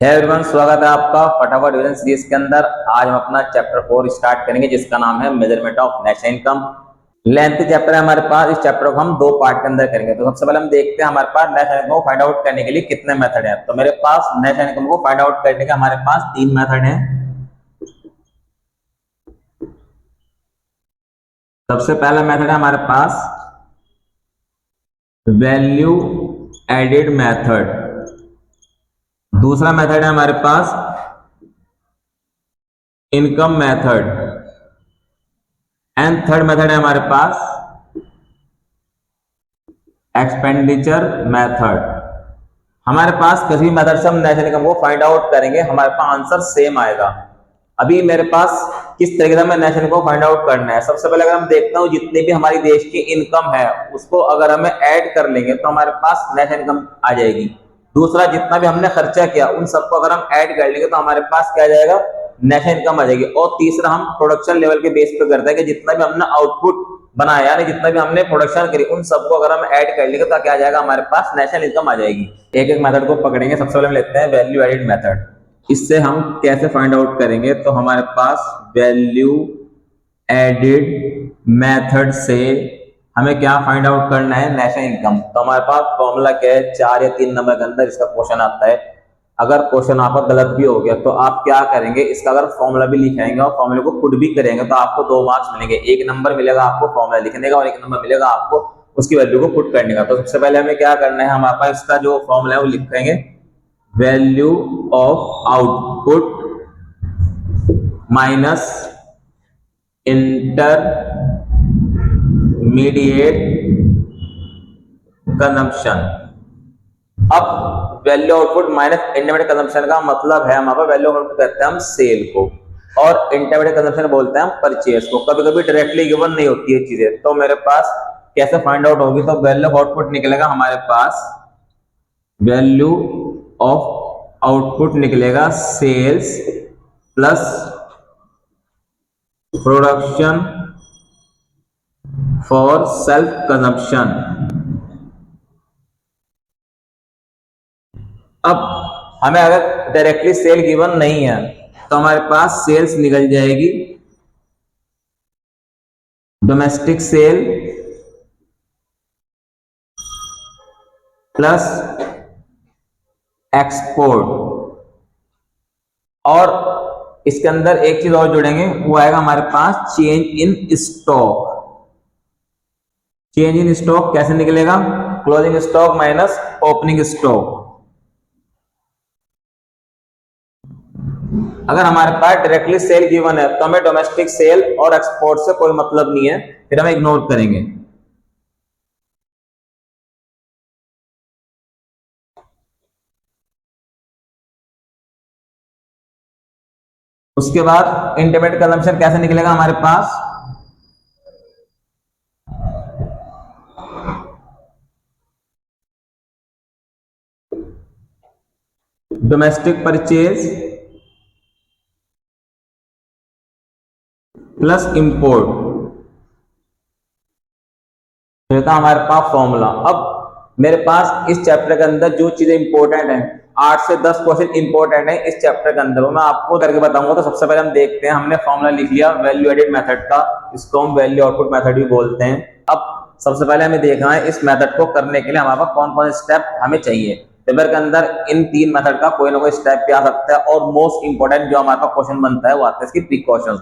है एवरीवन, स्वागत है आपका फटाफट डिवीजन सीरीज के अंदर। आज हम अपना चैप्टर 4 स्टार्ट करेंगे जिसका नाम है measurement of national income. Length chapter है हमारे पास। इस चैप्टर को हम दो पार्ट के अंदर करेंगे। तो सबसे पहले हम देखते हैं हमारे पास नेशनल इनकम को फाइंड आउट करने के लिए कितने मेथड हैं। तो मेरे पास नेशनल इनकम को फाइंड आउट करने के हमारे पास 3 मेथड हैं। सबसे पहला मेथड है हमारे पास वैल्यू एडेड मेथड। दूसरा मेथड है हमारे पास income method and third method है हमारे पास एक्सपेंडिचर मेथड। हमारे पास किसी भी मेथड से हम नेशनल इनकम को फाइंड आउट करेंगे, हमारे पास आंसर सेम आएगा। अभी मेरे पास किस तरीके से हमें नेशनल इनकम को फाइंड आउट करना है। सबसे पहले अगर हम देखता हूं जितनी भी हमारी देश की इनकम है उसको अगर हमें ऐड कर लेंगे तो हमारे पास नेशनल इनकम आ जाएगी। दूसरा, जितना भी हमने खर्चा किया उन सबको अगर हम ऐड कर लेंगे तो हमारे पास क्या आ जाएगा, नेशनल इनकम आ जाएगी। और तीसरा, हम प्रोडक्शन लेवल के बेस पे करते हैं कि जितना भी हमने आउटपुट बनाया यानी जितना भी हमने प्रोडक्शन करी उन सबको अगर हम ऐड कर लेंगे तो क्या आ जाएगा, हमारे पास नेशनल इनकम आ जाएगी। एक एक मेथड को पकड़ेंगे। सबसे पहले हम लेते हैं वैल्यू एडेड मेथड। इससे हम कैसे फाइंड आउट करेंगे, तो हमारे पास वैल्यू एडेड मेथड से हमें क्या फाइंड आउट करना है, नेशनल इनकम। तो हमारे पास फॉर्मूला क्या है, 4 या 3 नंबर के अंदर इसका क्वेश्चन आता है। अगर क्वेश्चन आपका गलत भी हो गया तो आप क्या करेंगे, इसका अगर फॉर्मूला भी लिखाएंगे और फॉर्मूले को खुद भी करेंगे तो आपको 2 मार्क्स मिलेंगे। 1 नंबर मिलेगा आपको फॉर्मूला लिखने का और 1 नंबर मिलेगा आपको उसकी वैल्यू को पुट करने का। तो सबसे पहले हमें क्या करना है, हमारे पास इसका जो फॉर्मूला है वो लिखेंगे, value of output minus intermediate consumption. अब value output minus intermediate consumption का मतलब है, हमारे वैल्यू आउटपुट कहते हैं हम सेल को और इंटरमीडिएट कंजम्पशन बोलते हैं हम परचेज को। कभी कभी डायरेक्टली गिवन नहीं होती है चीजें। तो मेरे पास कैसे फाइंड आउट होगी, तो वैल्यू ऑफ आउटपुट निकलेगा हमारे पास, वैल्यू ऑफ आउटपुट निकलेगा sales plus production for self consumption. अब हमें अगर डायरेक्टली सेल गिवन नहीं है तो हमारे पास सेल्स निकल जाएगी डोमेस्टिक सेल प्लस एक्सपोर्ट। और इसके अंदर एक चीज और जोड़ेंगे, वो आएगा हमारे पास change in stock. Change in stock कैसे निकलेगा, closing stock minus opening stock. अगर हमारे पास डायरेक्टली सेल गिवन है तो हमें डोमेस्टिक सेल और एक्सपोर्ट से कोई मतलब नहीं है, फिर हम इग्नोर करेंगे। उसके बाद इंटरमीडिएट कंजम्पशन कैसे निकलेगा हमारे पास, डोमेस्टिक परचेज प्लस इंपोर्ट। तो था हमारे पास फॉर्मूला। अब मेरे पास इस चैप्टर के अंदर जो चीजें इंपॉर्टेंट हैं, 8 से 10 क्वेश्चन इंपॉर्टेंट है इस चैप्टर के अंदर, वो मैं आपको करके बताऊंगा। तो सबसे पहले हम देखते हैं, हमने फॉर्मूला लिख लिया वैल्यू एडेड मेथड का, इसको हम वैल्यू आउटपुट मेथड भी बोलते हैं। अब सबसे पहले हमें देखना है इस मेथड को करने के लिए हमारे पास कौन कौन से स्टेप हमें चाहिए। पेपर के अंदर इन 3 मेथड का कोई ना कोई स्टेप भी आ सकता है और मोस्ट इंपॉर्टेंट जो हमारे पास क्वेश्चन बनता है वो आता है इसकी प्रिकॉशंस।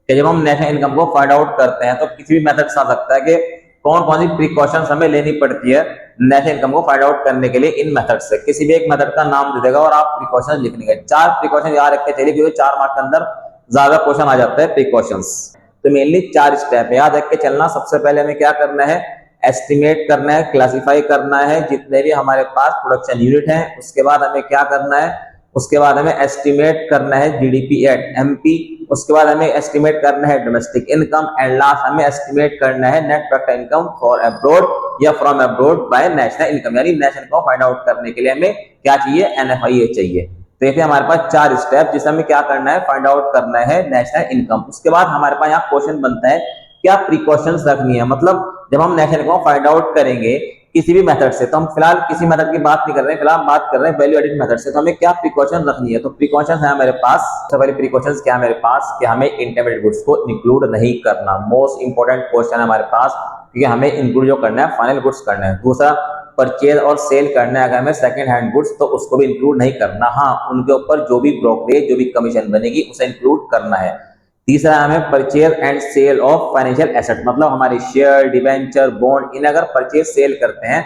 जब हम नेशनल इनकम को फाइंड आउट करते हैं तो किसी भी मेथड से आ सकता है कि कौन कौन सी प्रिकॉशंस हमें लेनी पड़ती है नेशनल इनकम को फाइंड आउट करने के लिए इन मेथड से। किसी भी एक मेथड का नाम दे देगा और आप प्रिकॉशंस लिखने के 4 प्रिकॉशन याद रख के चलिए, क्योंकि 4 मार्क के अंदर ज्यादा क्वेश्चन आ जाता है प्रिकॉशंस। तो मेनली 4 स्टेप है, याद रख के चलना। सबसे पहले हमें क्या करना है, एस्टिमेट करना है, क्लासिफाई करना है जितने भी हमारे पास प्रोडक्शन यूनिट है। उसके बाद हमें क्या करना है, उसके बाद हमें एस्टिमेट करना है जीडीपी एट एमपी। उसके बाद हमें एस्टिमेट करना है डोमेस्टिक इनकम एंड लास्ट हमें एस्टिमेट करना है net product income for abroad या from abroad by national income. यानी नेशनल इनकम फाइंड आउट करने के लिए हमें क्या चाहिए, एनएफआईए चाहिए। तो ये हमारे पास 4 स्टेप जिसमें हमें क्या करना है, फाइंड आउट करना है नेशनल इनकम। उसके बाद हमारे पास यहाँ क्वेश्चन बनता है क्या प्रिकॉशंस रखनी है, मतलब जब हम नेशनल इनकम फाइंड आउट करेंगे किसी भी मेथड से। तो हम फिलहाल किसी मेथड की बात नहीं कर रहे हैं, फिलहाल बात कर रहे हैं वैल्यू एडिड मेथड से। तो हमें क्या प्रिकॉशन रखनी है? तो प्रिकॉशन है मेरे पास, सबसे पहले प्रिकॉशंस क्या है मेरे पास कि हमें इंटरमीडिएट गुड्स को इंक्लूड नहीं करना। मोस्ट इंपॉर्टेंट क्वेश्चन है हमारे पास, क्योंकि हमें इंक्लूड जो करना है फाइनल गुड्स करना है। दूसरा, परचेज और सेल करना है अगर हमें सेकंड हैंड गुड्स, तो उसको भी इंक्लूड नहीं करना। हाँ, उनके ऊपर जो भी ब्रोकरेज, जो भी कमीशन बनेगी उसे इंक्लूड करना है। तीसरा, हमें purchase and sale of financial asset, मतलब हमारे शेयर, डिवेंचर, बॉन्ड, इन अगर परचेज सेल करते हैं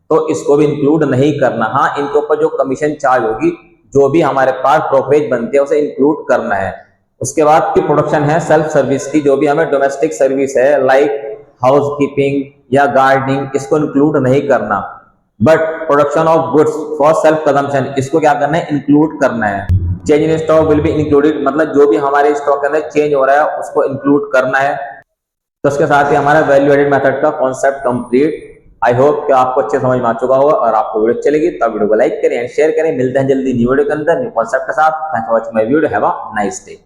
तो इसको भी इंक्लूड नहीं करना। हाँ, इनके ऊपर जो कमीशन चार्ज होगी, जो भी हमारे पास ब्रोकरेज बनती है उसे इंक्लूड करना है। उसके बाद की प्रोडक्शन है सेल्फ सर्विस की, जो भी हमें डोमेस्टिक सर्विस है लाइक हाउस कीपिंग या गार्डनिंग, इसको इंक्लूड नहीं करना। But production of goods for self consumption, इसको क्या करना है? इंक्लूड करना है। Change in stock will be included, मतलब जो भी हमारे स्टॉक के अंदर चेंज हो रहा है उसको इंक्लूड करना है। तो उसके साथ ही हमारा वैल्यू एडेड मेथड का कॉन्सेप्ट कंप्लीट। आई होप कि आपको अच्छे समझ में आ चुका होगा, और आपको वीडियो अच्छी लगी तो वीडियो को लाइक करें एंड शेयर करें। मिलते हैं जल्दी न्यू वीडियो के अंदर न्यू कॉन्सेप्ट के साथ। Thanks for watching my video, have a nice day.